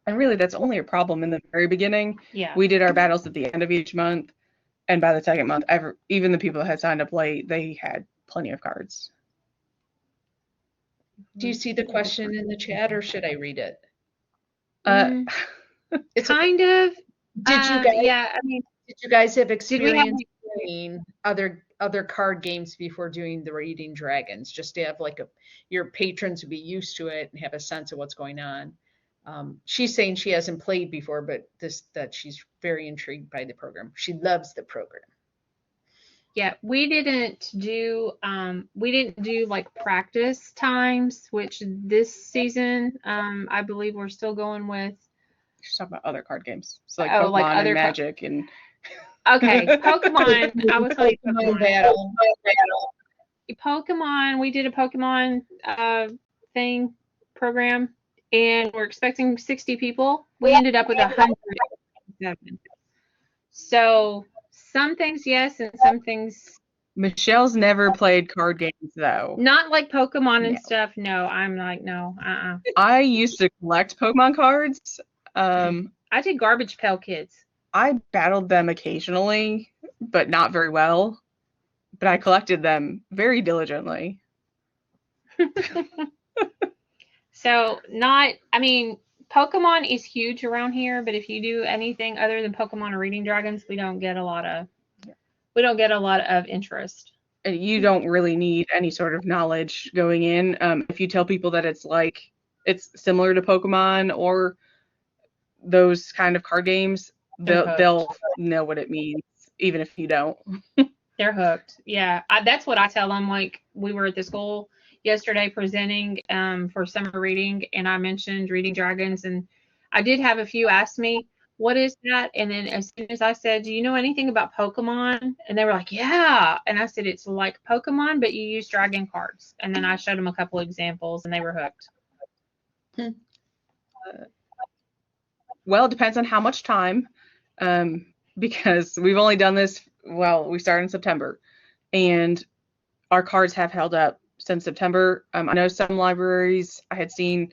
And really, that's only a problem in the very beginning. Yeah. We did our battles at the end of each month, and by the second month, even the people that had signed up late, they had plenty of cards. Do you see the question in the chat, or should I read it? It's kind of. Did you guys? Yeah, I mean, did you guys have experience playing other card games before doing the Reading Dragons? Just to have like your patrons would be used to it and have a sense of what's going on. She's saying she hasn't played before, but that she's very intrigued by the program. She loves the program. Yeah, we didn't do like practice times, which this season, I believe we're still going with. She's talking about other card games. So like Pokemon and Magic and. Okay, Pokemon. I was like Pokemon battle. Pokemon. We did a Pokemon program, and we're expecting 60 people. We ended up with 107. So some things yes, and some things. Michelle's never played card games though. Not like Pokemon and stuff. No, I'm like no. I used to collect Pokemon cards. I did Garbage Pail Kids. I battled them occasionally, but not very well. But I collected them very diligently. So Pokemon is huge around here, but if you do anything other than Pokemon or Reading Dragons, we don't get a lot of interest. You don't really need any sort of knowledge going in. If you tell people that it's similar to Pokemon or those kind of card games, they'll know what it means, even if you don't. They're hooked. Yeah, that's what I tell them. Like, we were at the school yesterday presenting for summer reading, and I mentioned Reading Dragons, and I did have a few ask me, what is that? And then as soon as I said, do you know anything about Pokemon? And they were like, yeah. And I said, it's like Pokemon, but you use dragon cards. And then I showed them a couple examples, and they were hooked. Well, it depends on how much time. because we've only done this, well, we started in September, and our cards have held up since September. I know some libraries I had seen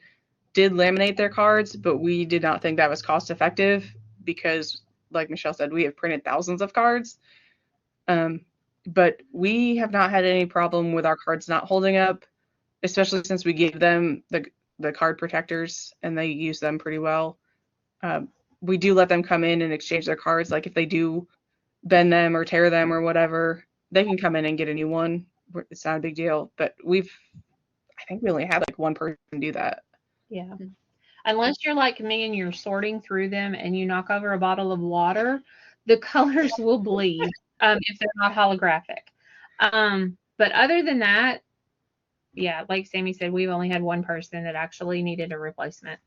did laminate their cards, but we did not think that was cost effective because, like Michelle said, we have printed thousands of cards. But we have not had any problem with our cards not holding up, especially since we gave them the card protectors and they use them pretty well. We do let them come in and exchange their cards. Like if they do bend them or tear them or whatever, they can come in and get a new one. It's not a big deal. But I think we only had like one person do that. Yeah. Unless you're like me and you're sorting through them and you knock over a bottle of water, the colors will bleed if they're not holographic. But other than that, yeah, like Sammy said, we've only had one person that actually needed a replacement.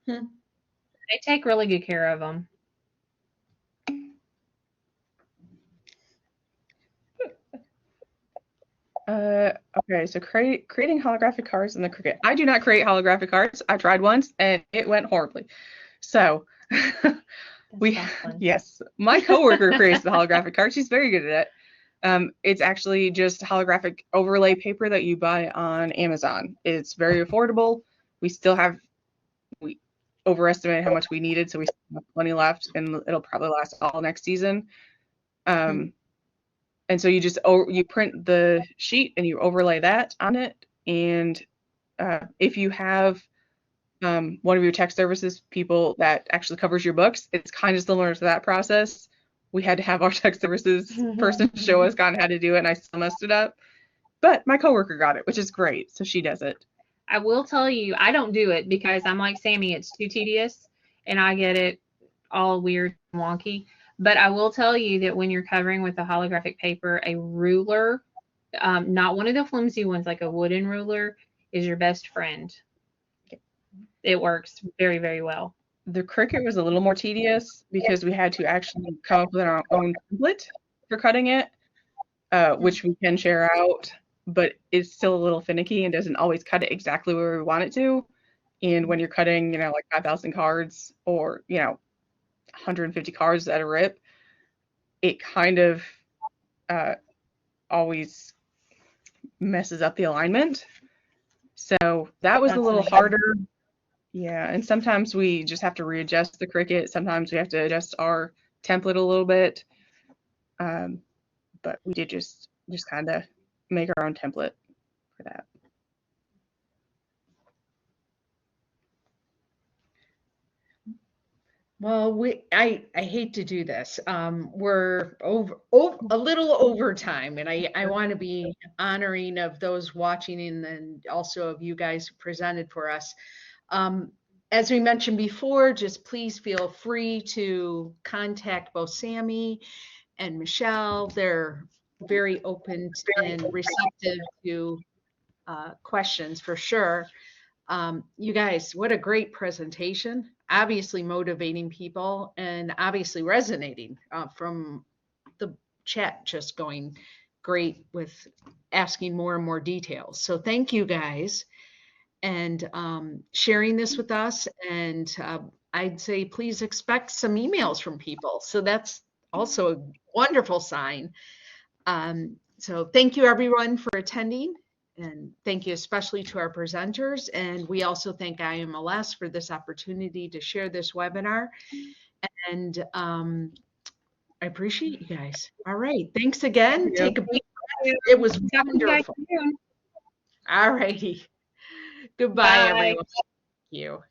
They take really good care of them. Okay, so creating holographic cards in the Cricut. I do not create holographic cards. I tried once and it went horribly. So yes, my coworker creates the holographic card. She's very good at it. It's actually just holographic overlay paper that you buy on Amazon. It's very affordable. We overestimated how much we needed, so we still have plenty left, and it'll probably last all next season. And so you print the sheet and you overlay that on it. And if you have one of your tech services people that actually covers your books, it's kind of similar to that process. We had to have our tech services person show us kind of how to do it, and I still messed it up. But my coworker got it, which is great. So she does it. I will tell you, I don't do it because I'm like Sammy, it's too tedious and I get it all weird and wonky. But I will tell you that when you're covering with a holographic paper, a ruler, not one of the flimsy ones, like a wooden ruler, is your best friend. It works very, very well. The Cricut was a little more tedious because we had to actually come up with our own template for cutting it, which we can share out, but it's still a little finicky and doesn't always cut it exactly where we want it to. And when you're cutting, like 5,000 cards or, 150 cards at a rip, it kind of always messes up the alignment. So that was a little harder. Yeah, and sometimes we just have to readjust the Cricut. Sometimes we have to adjust our template a little bit. But we did just kind of make our own template for that. Well, I hate to do this. We're a little over time, and I want to be honoring of those watching and also of you guys who presented for us. As we mentioned before, just please feel free to contact both Sammy and Michelle. They're very open and receptive to questions for sure. You guys, what a great presentation. Obviously motivating people and obviously resonating from the chat, just going great with asking more and more details. So thank you guys and sharing this with us. And I'd say please expect some emails from people. So that's also a wonderful sign. So thank you everyone for attending. And thank you especially to our presenters. And we also thank IMLS for this opportunity to share this webinar. And I appreciate you guys. All right. Thanks again. Take a big breath. It was wonderful. All righty. Goodbye, everyone. Thank you.